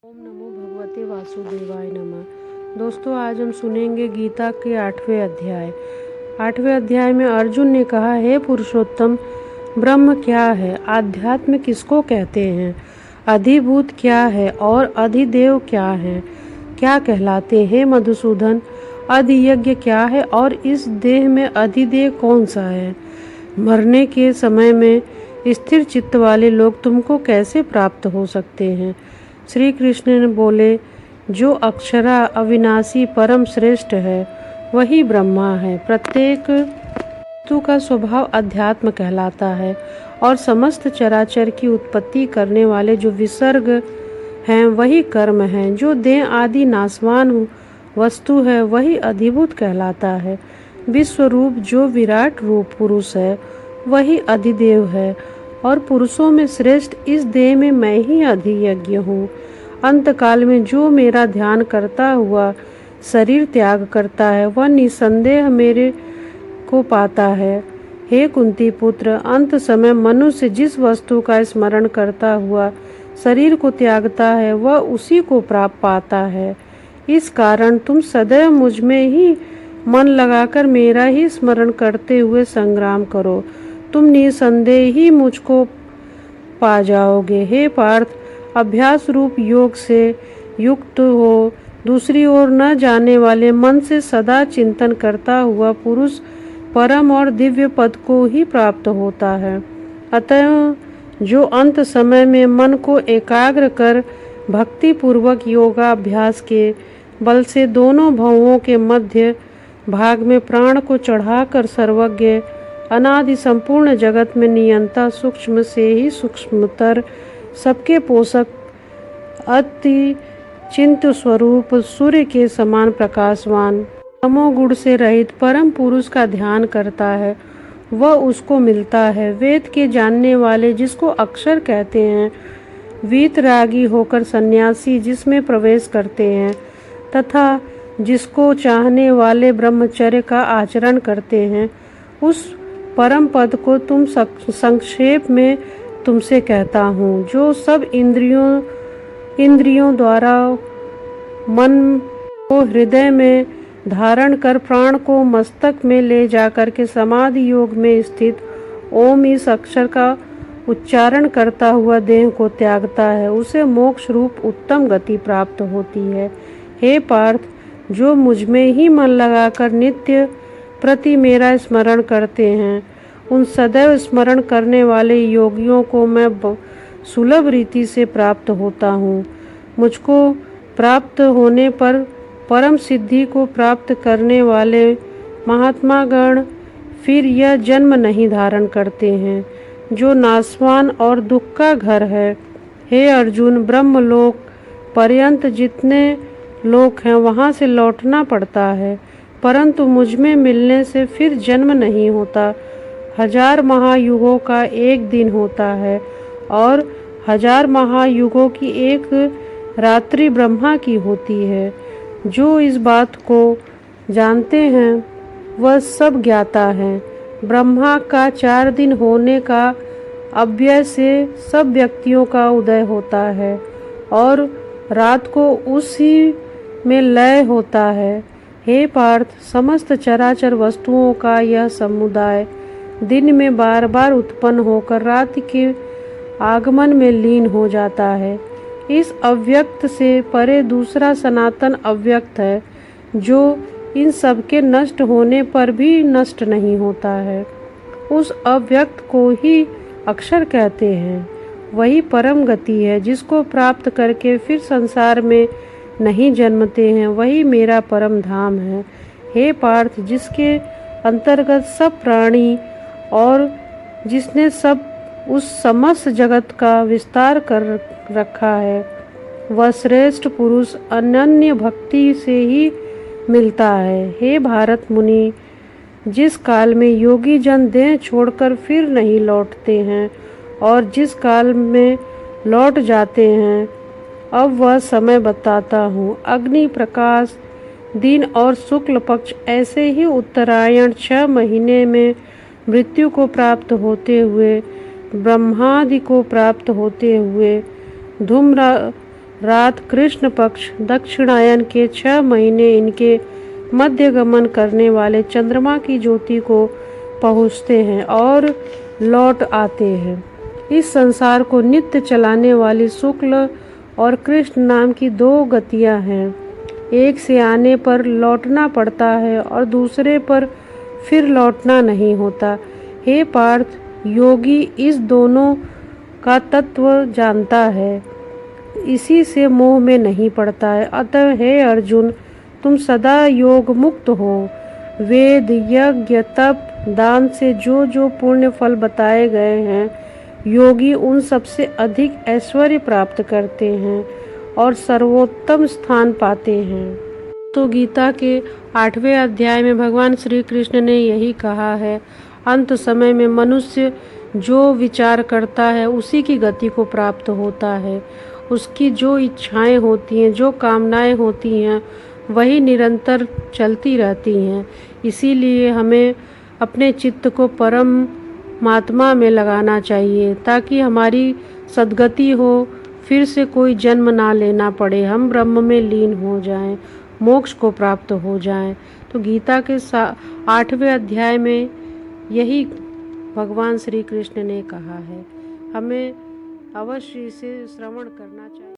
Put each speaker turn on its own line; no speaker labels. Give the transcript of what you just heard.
ओम नमो भगवते वासुदेवाय नमः। दोस्तों, आज हम सुनेंगे गीता के 8वें अध्याय। 8वें अध्याय में अर्जुन ने कहा, हे पुरुषोत्तम, ब्रह्म क्या है? आध्यात्म किसको कहते हैं? अधिभूत क्या है और अधिदेव क्या है? क्या कहलाते हैं मधुसूदन? अधियज्ञ क्या है और इस देह में अधिदेव कौन सा है? मरने के समय में स्थिर चित्त वाले लोग तुमको कैसे प्राप्त हो सकते हैं? श्री कृष्ण ने बोले, जो अक्षरा अविनाशी परम श्रेष्ठ है वही ब्रह्मा है। प्रत्येक वस्तु का स्वभाव अध्यात्म कहलाता है और समस्त चराचर की उत्पत्ति करने वाले जो विसर्ग हैं वही कर्म हैं। जो देह आदि नाशवान वस्तु है वही अधिभूत कहलाता है। विश्वरूप जो विराट रूप पुरुष है वही अधिदेव है और पुरुषों में श्रेष्ठ इस देह में मैं ही अधियज्ञ हूँ। अंतकाल में जो मेरा ध्यान करता हुआ शरीर त्याग करता है वह निसंदेह मेरे को पाता है। हे कुंती पुत्र, अंत समय मनुष्य जिस वस्तु का स्मरण करता हुआ शरीर को त्यागता है वह उसी को प्राप्त पाता है। इस कारण तुम सदैव मुझ में ही मन लगाकर मेरा ही स्मरण करते हुए संग्राम करो। तुम निसंदेह ही मुझको पा जाओगे। हे पार्थ, अभ्यास रूप योग से युक्त हो दूसरी ओर न जाने वाले मन से सदा चिंतन करता हुआ पुरुष परम और दिव्य पद को ही प्राप्त होता है। अतः जो अंत समय में मन को एकाग्र कर भक्ति पूर्वक योगाभ्यास के बल से दोनों भवों के मध्य भाग में प्राण को चढ़ाकर सर्वज्ञ अनादि संपूर्ण जगत में नियंता सूक्ष्म से ही सूक्ष्मतर सबके पोषक अति चिंत स्वरूप सूर्य के समान प्रकाशवान तमोगुण से रहित परम पुरुष का ध्यान करता है वह उसको मिलता है। वेद के जानने वाले जिसको अक्षर कहते हैं, वीतरागी होकर सन्यासी जिसमें प्रवेश करते हैं तथा जिसको चाहने वाले ब्रह्मचर्य का आचरण करते हैं, उस परम पद को तुम संक्षेप में तुमसे कहता हूँ। जो सब इंद्रियों द्वारा मन को हृदय में धारण कर प्राण को मस्तक में ले जाकर के समाधि योग में स्थित ओम इस अक्षर का उच्चारण करता हुआ देह को त्यागता है, उसे मोक्ष रूप उत्तम गति प्राप्त होती है। हे पार्थ, जो मुझ में ही मन लगाकर नित्य प्रति मेरा स्मरण करते हैं, उन सदैव स्मरण करने वाले योगियों को मैं सुलभ रीति से प्राप्त होता हूँ। मुझको प्राप्त होने पर परम सिद्धि को प्राप्त करने वाले महात्मा गण फिर यह जन्म नहीं धारण करते हैं जो नाशवान और दुख का घर है। हे अर्जुन, ब्रह्मलोक पर्यंत जितने लोक हैं वहाँ से लौटना पड़ता है, परंतु मुझ में मिलने से फिर जन्म नहीं होता। 1000 महायुगों का एक दिन होता है और 1000 महायुगों की एक रात्रि ब्रह्मा की होती है। जो इस बात को जानते हैं वह सब ज्ञाता है। ब्रह्मा का 4 दिन होने का अव्यय से सब व्यक्तियों का उदय होता है और रात को उसी में लय होता है। हे पार्थ, समस्त चराचर वस्तुओं का यह समुदाय दिन में बार बार उत्पन्न होकर रात के आगमन में लीन हो जाता है। इस अव्यक्त से परे दूसरा सनातन अव्यक्त है जो इन सब के नष्ट होने पर भी नष्ट नहीं होता है। उस अव्यक्त को ही अक्षर कहते हैं। वही परम गति है जिसको प्राप्त करके फिर संसार में नहीं जन्मते हैं, वही मेरा परम धाम है। हे पार्थ, जिसके अंतर्गत सब प्राणी और जिसने सब उस समस्त जगत का विस्तार कर रखा है, वह श्रेष्ठ पुरुष अनन्य भक्ति से ही मिलता है। हे भारत मुनि, जिस काल में योगी जन देह छोड़कर फिर नहीं लौटते हैं और जिस काल में लौट जाते हैं, अब वह समय बताता हूँ। अग्नि प्रकाश दिन और शुक्ल पक्ष ऐसे ही उत्तरायण 6 महीने में मृत्यु को प्राप्त होते हुए ब्रह्मादि को प्राप्त होते हुए रात कृष्ण पक्ष दक्षिणायन के 6 महीने इनके मध्य गमन करने वाले चंद्रमा की ज्योति को पहुँचते हैं और लौट आते हैं। इस संसार को नित्य चलाने वाली शुक्ल और कृष्ण नाम की 2 गतियाँ हैं। एक से आने पर लौटना पड़ता है और दूसरे पर फिर लौटना नहीं होता। हे पार्थ, योगी इस दोनों का तत्व जानता है, इसी से मोह में नहीं पड़ता है। अतः हे अर्जुन, तुम सदा योग मुक्त हो। वेद, यज्ञ, तप, दान से जो जो पुण्य फल बताए गए हैं, योगी उन सबसे अधिक ऐश्वर्य प्राप्त करते हैं और सर्वोत्तम स्थान पाते हैं। तो गीता के 8वें अध्याय में भगवान श्री कृष्ण ने यही कहा है, अंत समय में मनुष्य जो विचार करता है उसी की गति को प्राप्त होता है। उसकी जो इच्छाएं होती हैं, जो कामनाएं होती हैं, वही निरंतर चलती रहती हैं। इसीलिए हमें अपने चित्त को परमात्मा में लगाना चाहिए ताकि हमारी सद्गति हो, फिर से कोई जन्म ना लेना पड़े, हम ब्रह्म में लीन हो जाएं, मोक्ष को प्राप्त हो जाएं। तो गीता के 8वें अध्याय में यही भगवान श्री कृष्ण ने कहा है। हमें अवश्य इसे श्रवण करना चाहिए।